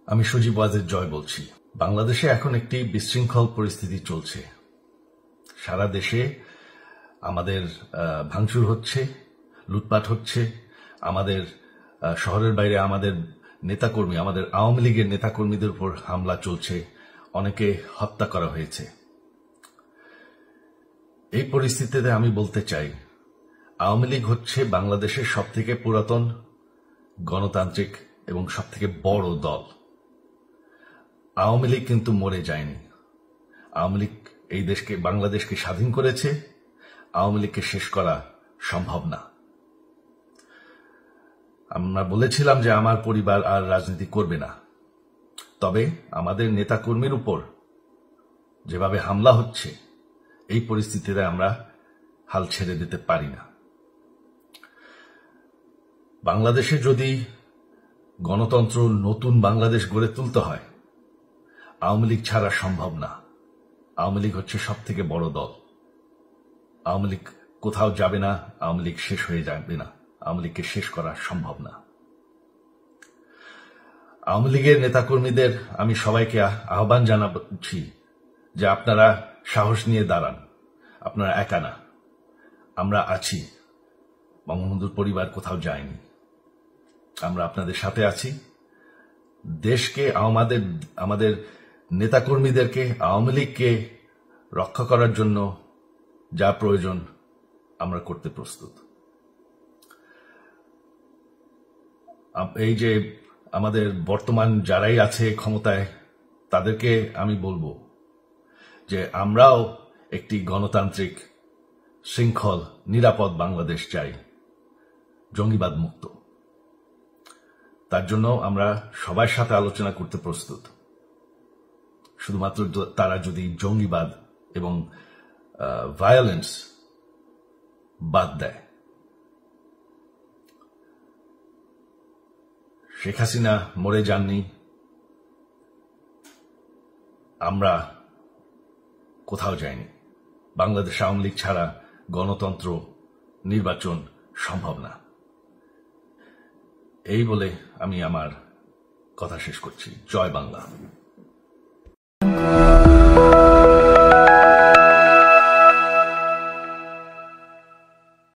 আমি সজীব ওয়াজেদ জয় বলছি। বাংলাদেশে এখন একটি বিশৃঙ্খল পরিস্থিতি চলছে। সারা দেশে আমাদের ভাঙচুর হচ্ছে, লুটপাট হচ্ছে, আমাদের শহরের বাইরে আমাদের নেতাকর্মী, আমাদের আওয়ামী লীগের নেতাকর্মীদের উপর হামলা চলছে, অনেকে হত্যা করা হয়েছে। এই পরিস্থিতিতে আমি বলতে চাই, আওয়ামী লীগ হচ্ছে বাংলাদেশের সবথেকে পুরাতন গণতান্ত্রিক এবং সবথেকে বড় দল। আওয়ামী লীগ কিন্তু মরে যায়নি। আওয়ামী লীগ এই দেশকে, বাংলাদেশকে স্বাধীন করেছে। আওয়ামী লীগকে শেষ করা সম্ভব না। আমরা বলেছিলাম যে আমার পরিবার আর রাজনীতি করবে না, তবে আমাদের নেতাকর্মীর উপর যেভাবে হামলা হচ্ছে, এই পরিস্থিতিতে আমরা হাল ছেড়ে দিতে পারি না। বাংলাদেশে যদি গণতন্ত্র, নতুন বাংলাদেশ গড়ে তুলতে হয়, আওয়ামী লীগ ছাড়া সম্ভব না। আওয়ামী লীগ হচ্ছে সব থেকে বড় দল। আওয়ামী লীগ কোথাও যাবে না, আওয়ামী লীগ শেষ হয়ে যাবে না। আওয়ামী লীগকে শেষ করা সম্ভব না। আওয়ামী লীগের নেতাকর্মীদের আমি সবাইকে আহ্বান জানাচ্ছি যে আপনারা সাহস নিয়ে দাঁড়ান। আপনারা একা না, আমরা আছি। বঙ্গবন্ধুর পরিবার কোথাও যায়নি। আমরা আপনাদের সাথে আছি। দেশকে, আমাদের নেতাকর্মীদেরকে, আওয়ামী লীগকে রক্ষা করার জন্য যা প্রয়োজন আমরা করতে প্রস্তুত। এই যে আমাদের বর্তমান যারাই আছে ক্ষমতায়, তাদেরকে আমি বলবো যে আমরাও একটি গণতান্ত্রিক, শৃঙ্খল, নিরাপদ বাংলাদেশ চাই, জঙ্গিবাদ মুক্ত। তার জন্য আমরা সবার সাথে আলোচনা করতে প্রস্তুত। শুধুমাত্র তারা যদি জঙ্গিবাদ এবং ভায়োলেন্স বাদ দেয়। শেখ হাসিনা মরে যাননি, আমরা কোথাও যাইনি। বাংলাদেশ আওয়ামী লীগ ছাড়া গণতন্ত্র, নির্বাচন সম্ভব না। এই বলে আমি আমার কথা শেষ করছি। জয় বাংলা।